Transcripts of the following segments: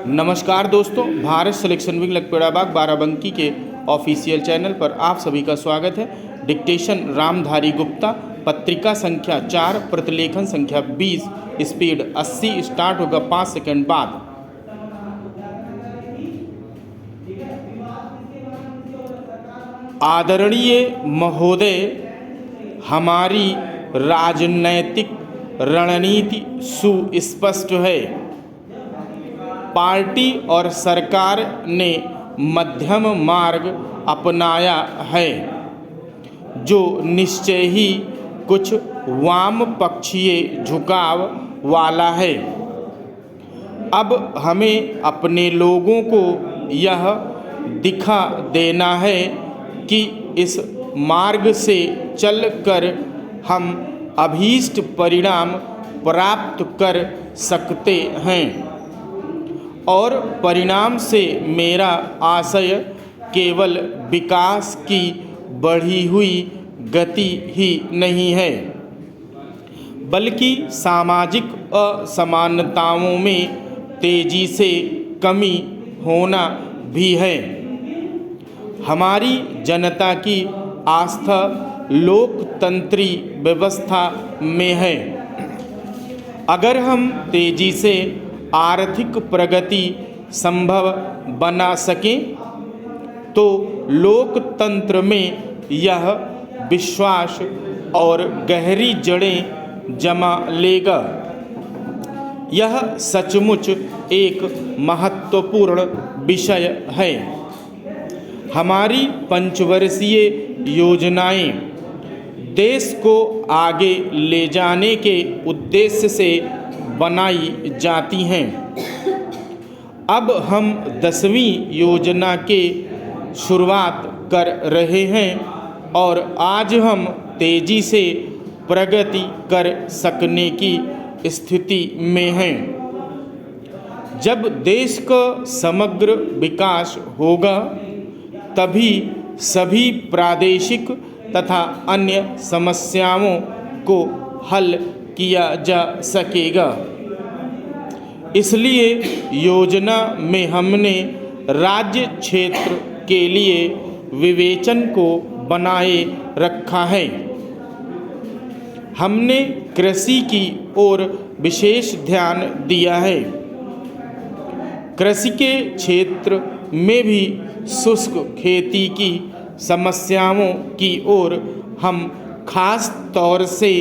नमस्कार दोस्तों, Bharat selection wing Lakhpeda बाग बाराबंकी के ऑफिशियल चैनल पर आप सभी का स्वागत है। डिक्टेशन रामधारी गुप्ता, पत्रिका संख्या 4, प्रतिलेखन संख्या 20, स्पीड 80, स्टार्ट होगा 5 सेकंड बाद। आदरणीय महोदय, हमारी राजनैतिक रणनीति सुस्पष्ट है। पार्टी और सरकार ने मध्यम मार्ग अपनाया है, जो निश्चय ही कुछ वाम पक्षीय झुकाव वाला है। अब हमें अपने लोगों को यह दिखा देना है कि इस मार्ग से चलकर हम अभीष्ट परिणाम प्राप्त कर सकते हैं, और परिणाम से मेरा आशय केवल विकास की बढ़ी हुई गति ही नहीं है, बल्कि सामाजिक असमानताओं में तेजी से कमी होना भी है। हमारी जनता की आस्था लोकतंत्री व्यवस्था में है। अगर हम तेजी से आर्थिक प्रगति संभव बना सकें तो लोकतंत्र में यह विश्वास और गहरी जड़ें जमा लेगा। यह सचमुच एक महत्वपूर्ण विषय है। हमारी पंचवर्षीय योजनाएं देश को आगे ले जाने के उद्देश्य से बनाई जाती हैं। अब हम 10वीं योजना के शुरुआत कर रहे हैं और आज हम तेजी से प्रगति कर सकने की स्थिति में हैं। जब देश का समग्र विकास होगा, तभी सभी प्रादेशिक तथा अन्य समस्याओं को हल किया जा सकेगा। इसलिए योजना में हमने राज्य क्षेत्र के लिए विवेचन को बनाए रखा है। हमने कृषि की ओर विशेष ध्यान दिया है। कृषि के क्षेत्र में भी शुष्क खेती की समस्याओं की ओर हम खास तौर से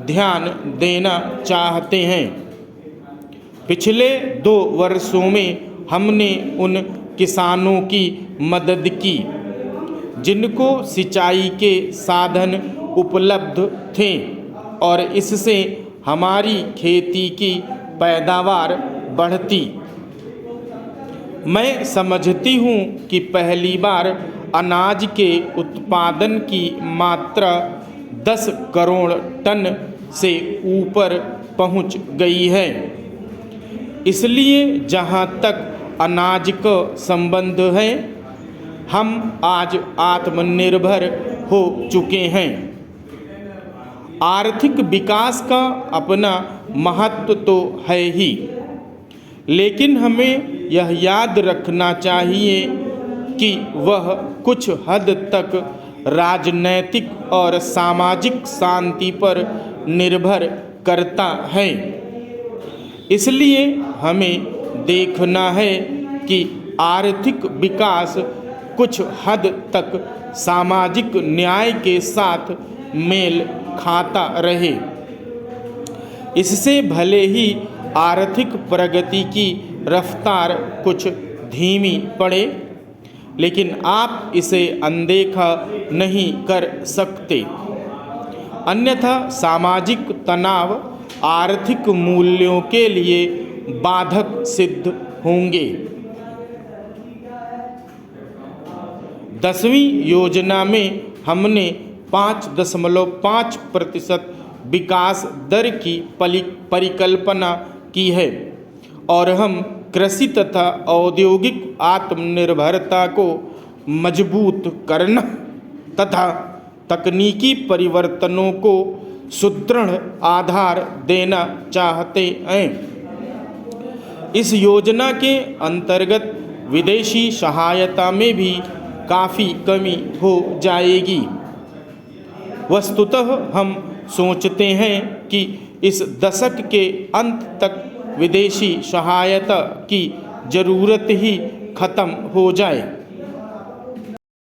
ध्यान देना चाहते हैं। पिछले 2 वर्षों में हमने उन किसानों की मदद की जिनको सिंचाई के साधन उपलब्ध थे, और इससे हमारी खेती की पैदावार बढ़ती। मैं समझती हूँ कि पहली बार अनाज के उत्पादन की मात्रा 10 करोड़ टन से ऊपर पहुंच गई है। इसलिए जहां तक अनाज का संबंध है, हम आज आत्मनिर्भर हो चुके हैं। आर्थिक विकास का अपना महत्व तो है ही, लेकिन हमें यह याद रखना चाहिए कि वह कुछ हद तक राजनैतिक और सामाजिक शांति पर निर्भर करता है। इसलिए हमें देखना है कि आर्थिक विकास कुछ हद तक सामाजिक न्याय के साथ मेल खाता रहे। इससे भले ही आर्थिक प्रगति की रफ्तार कुछ धीमी पड़े, लेकिन आप इसे अनदेखा नहीं कर सकते। अन्यथा सामाजिक तनाव आर्थिक मूल्यों के लिए बाधक सिद्ध होंगे। 10वीं योजना में हमने 5.5% विकास दर की परिकल्पना की है, और हम कृषि तथा औद्योगिक आत्मनिर्भरता को मजबूत करना तथा तकनीकी परिवर्तनों को सुदृढ़ आधार देना चाहते हैं। इस योजना के अंतर्गत विदेशी सहायता में भी काफ़ी कमी हो जाएगी। वस्तुतः हम सोचते हैं कि इस दशक के अंत तक विदेशी सहायता की ज़रूरत ही खत्म हो जाए।